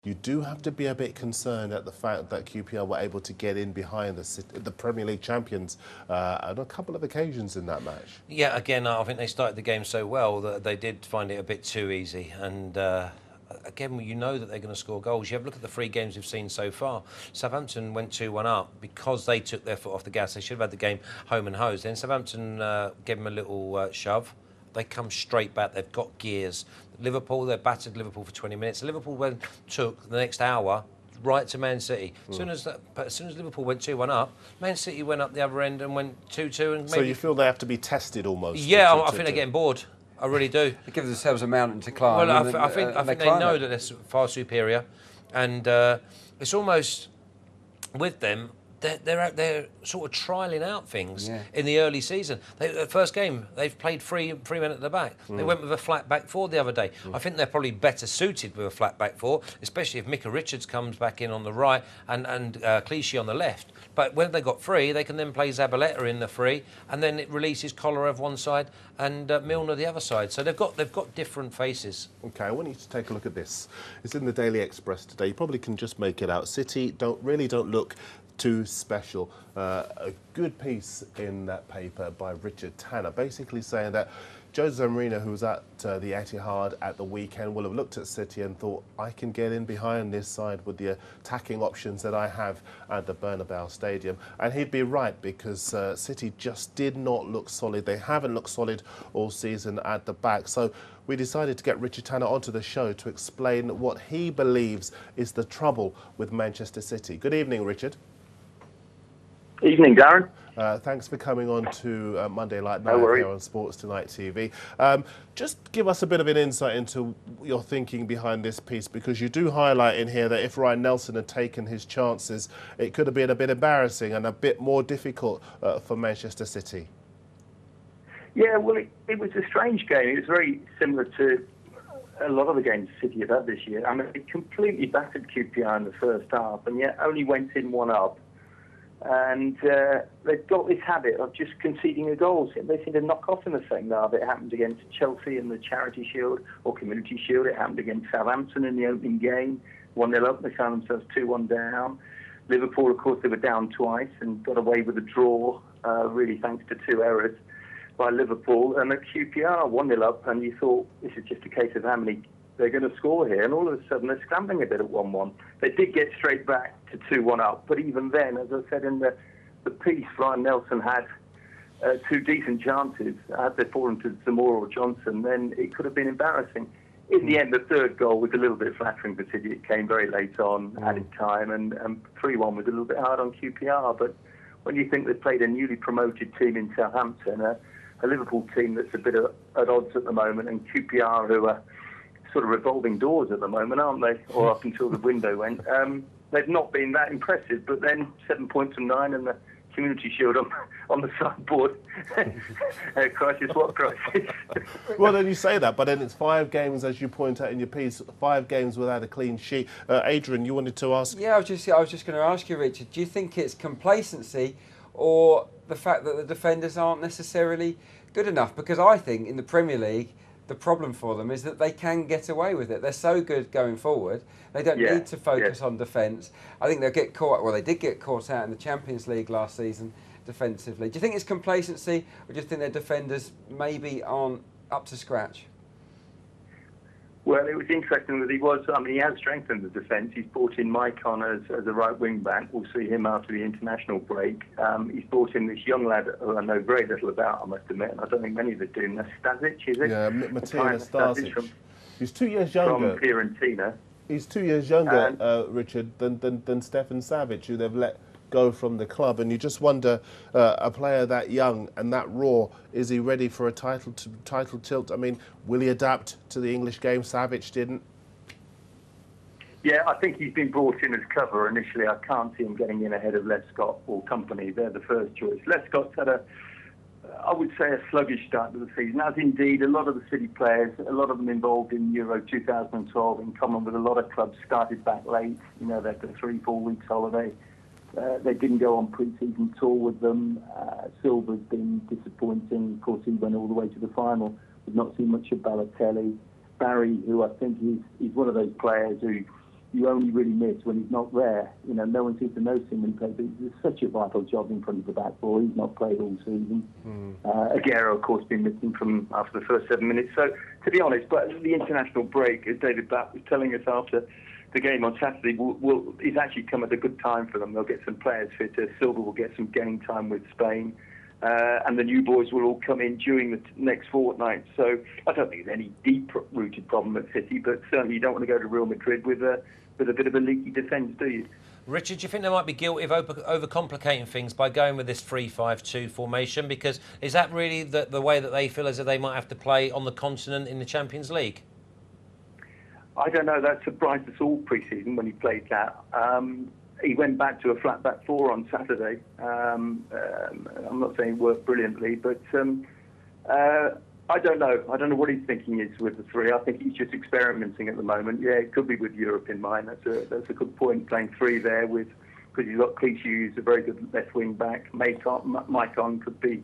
you do have to be a bit concerned at the fact that QPR were able to get in behind the Premier League champions on a couple of occasions in that match. Yeah, again, I think they started the game so well that they did find it a bit too easy. And again, you know that they're going to score goals. You have a look at the 3 games we've seen so far. Southampton went 2-1 up because they took their foot off the gas. They should have had the game home and hosed. Then Southampton gave them a little shove. They come straight back. They've got gears. Liverpool, they battered Liverpool for 20 minutes. Liverpool took the next hour right to Man City. As soon as Liverpool went 2-1 up, Man City went up the other end and went 2-2. And so you feel they have to be tested almost? Yeah, I think they're getting bored. I really do. They give themselves a mountain to climb. Well, I think they know that they're far superior, and it's almost with them. They're sort of trialling out things in the early season. The first game, they've played three men at the back. They went with a flat back four the other day. I think they're probably better suited with a flat back four, especially if Micah Richards comes back in on the right and Clichy on the left. But when they got free, they can then play Zabaleta in the free, and then it releases Kolarov one side and Milner the other side. So they've got different faces. Okay, I want you to take a look at this. It's in the Daily Express today. You probably can just make it out. City don't look too special. A good piece in that paper by Richard Tanner, basically saying that Jose Mourinho, who was at the Etihad at the weekend, will have looked at City and thought, I can get in behind this side with the attacking options that I have at the Bernabeu Stadium. And he'd be right, because City just did not look solid. They haven't looked solid all season at the back. So we decided to get Richard Tanner onto the show to explain what he believes is the trouble with Manchester City. Good evening, Richard. Evening, Darren. Thanks for coming on to Monday Night Live here on Sports Tonight TV. Just give us a bit of an insight into your thinking behind this piece, because you do highlight in here that if Ryan Nelson had taken his chances, it could have been a bit embarrassing and a bit more difficult for Manchester City. Yeah, well, it was a strange game. It was very similar to a lot of the games City have had this year. I mean, it completely battered QPR in the first half, and yet only went in 1-up. And they've got this habit of just conceding a goal. They seem to knock off in the second half. It happened against Chelsea in the Charity Shield or Community Shield. It happened against Southampton in the opening game. 1-0 up, they found themselves 2-1 down. Liverpool, of course, they were down twice and got away with a draw, really thanks to 2 errors by Liverpool. And at QPR, 1-0 up, and you thought this is just a case of how many they're going to score here, and all of a sudden they're scrambling a bit at 1-1. They did get straight back to 2-1 up, but even then, as I said in the piece, Ryan Nelson had 2 decent chances. Had they fallen to Zamora or Johnson, then it could have been embarrassing. In the end, the third goal was a little bit flattering for City. It came very late on, added time, and 3-1 was a little bit hard on QPR. But when you think they've played a newly promoted team in Southampton, a Liverpool team that's a bit at odds at the moment, and QPR, who are sort of revolving doors at the moment, aren't they? Or up until the window went. They've not been that impressive, but then 7 points from 9 and the Community Shield on the sideboard. Crisis, what crisis? Well, then you say that, but then it's 5 games, as you point out in your piece, 5 games without a clean sheet. Adrian, you wanted to ask? Yeah, I was just going to ask you, Richard, do you think it's complacency or the fact that the defenders aren't necessarily good enough? Because I think in the Premier League, the problem for them is that they can get away with it. They're so good going forward. They don't need to focus on defence. I think they'll get caught. Well, they did get caught out in the Champions League last season defensively. Do you think it's complacency, or do you think their defenders maybe aren't up to scratch? Well, it was interesting that he has strengthened the defence. He's brought in Mike on as a right wing back. We'll see him after the international break. He's brought in this young lad who I know very little about, I must admit, and I don't think many of us do. Stasic, is it? Yeah, Matthias Stasic. He's 2 years younger. From Fiorentina. He's 2 years younger, Richard, than Stefan Savic, who they've let go from the club, and you just wonder, a player that young and that raw, is he ready for a title tilt? I mean, will he adapt to the English game? Savic didn't. Yeah, I think he's been brought in as cover initially. I can't see him getting in ahead of Lescott or company. They're the first choice. Lescott's had I would say, a sluggish start to the season, as indeed a lot of the City players, a lot of them involved in Euro 2012, in common with a lot of clubs, started back late. You know, they had the 3-4 weeks holiday. They didn't go on pre-season tour with them. Silva's been disappointing. Of course, he went all the way to the final. We've not seen much of Balotelli. Barry, who I think is one of those players who you only really miss when he's not there. You know, no one seems to notice him when he plays. It's such a vital job in front of the back four. He's not played all season. Aguero, of course, been missing from after the first 7 minutes. So, to be honest, but the international break, as David Platt was telling us after the game on Saturday, is actually come at a good time for them. They'll get some players fitter. Silva will get some game time with Spain. And the new boys will all come in during the next fortnight. So I don't think there's any deep-rooted problem at City, but certainly you don't want to go to Real Madrid with a bit of a leaky defence, do you? Richard, do you think they might be guilty of overcomplicating things by going with this 3-5-2 formation? Because is that really the way that they feel as if they might have to play on the continent in the Champions League? I don't know. That surprised us all pre-season when he played that. He went back to a flat back four on Saturday. I'm not saying it worked brilliantly, but I don't know. I don't know what his thinking is with the three. I think he's just experimenting at the moment. Yeah, it could be with Europe in mind. That's a good point, playing three there because he's got Clichy, who's a very good left wing back. Maicon could be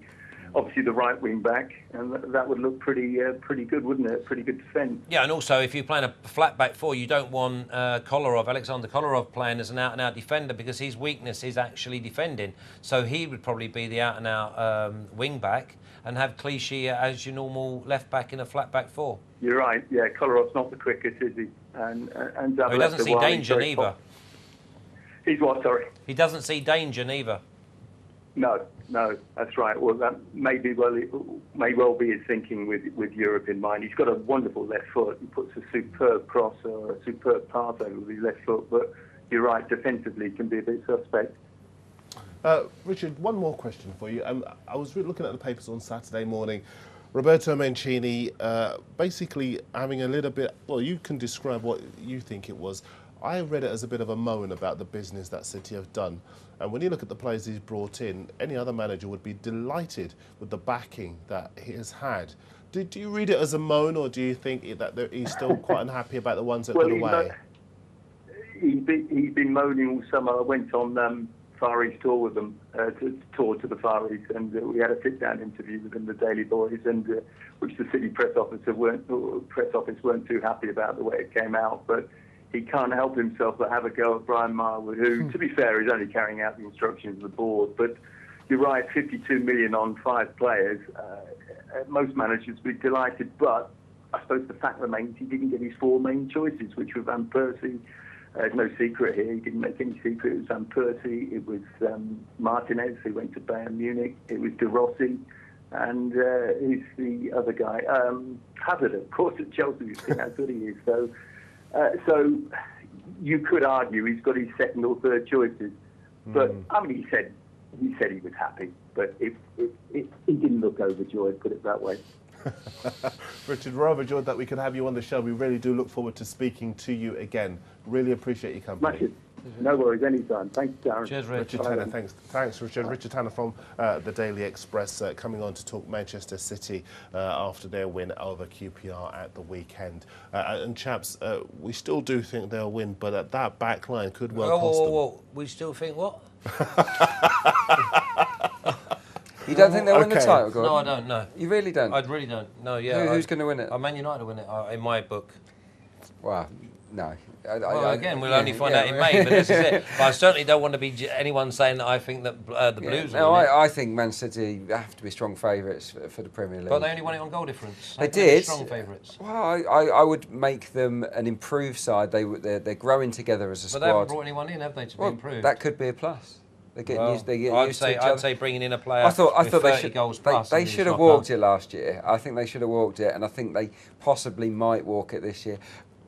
obviously the right wing back, and that would look pretty good, wouldn't it? Pretty good defence. Yeah, and also if you're playing a flat back four, you don't want Alexander Kolarov playing as an out-and-out defender, because his weakness is actually defending. So he would probably be the out-and-out wing back, and have Clichy as your normal left back in a flat back four. You're right. Yeah, Kolarov's not the quickest, is he? And he doesn't see danger neither. He's what? Sorry. He doesn't see danger neither. No, that's right. Well, that may well be his thinking with Europe in mind. He's got a wonderful left foot. He puts a superb cross or a superb pass over with his left foot. But you're right, defensively can be a bit suspect. Richard, one more question for you. I was looking at the papers on Saturday morning. Roberto Mancini basically having a little bit. Well, you can describe what you think it was. I read it as a bit of a moan about the business that City have done. And when you look at the players he's brought in, any other manager would be delighted with the backing that he has had. Do you read it as a moan, or do you think that he's still quite unhappy about the ones that got away? He's been moaning all summer. I went on Far East tour with them, to the Far East, and we had a sit-down interview with them, the Daily Boys, and which the City press office weren't too happy about the way it came out, but he can't help himself but have a go at Brian Marwood, who, to be fair, is only carrying out the instructions of the board. But you're right, 52 million on 5 players. Most managers would be delighted, but I suppose the fact remains he didn't get his 4 main choices, which were Van Persie. There's no secret here. He didn't make any secret. It was Van Persie. It was Martinez, who went to Bayern Munich. It was De Rossi. And who's the other guy? Hazard, of course, at Chelsea. You've seen how good he is. So you could argue he's got his second or third choices, but I mean he said he was happy, but he didn't look overjoyed. Put it that way. Richard, we're overjoyed that we could have you on the show. We really do look forward to speaking to you again. Really appreciate your company. No worries, anytime. Thanks, Darren. Cheers, Richard. Tanner, thanks, Richard. Richard Tanner from the Daily Express coming on to talk Manchester City after their win over QPR at the weekend. And chaps, we still do think they'll win, but that back line could well cost them. We still think what? You don't think they'll win the title, Gordon? No, I don't, no. You really don't? I really don't. No, yeah. Who's going to win it? Man United will win it, in my book. Well, no. Again, we'll only find out in May, but this is it. But I certainly don't want to be anyone saying that I think that the Blues will win it. I think Man City have to be strong favourites for the Premier League. But they only won it on goal difference. They did. Strong favourites. Well, I would make them an improved side. They're growing together as a squad. But they haven't brought anyone in, have they, to be improved? That could be a plus. They're getting used to each other. I'd say bringing in a player I thought they should goals plus. They should have walked it last year. I think they should have walked it, and I think they possibly might walk it this year,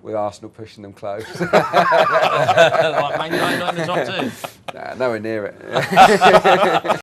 with Arsenal pushing them close. Like Man United not in the top 2. Nah, nowhere near it.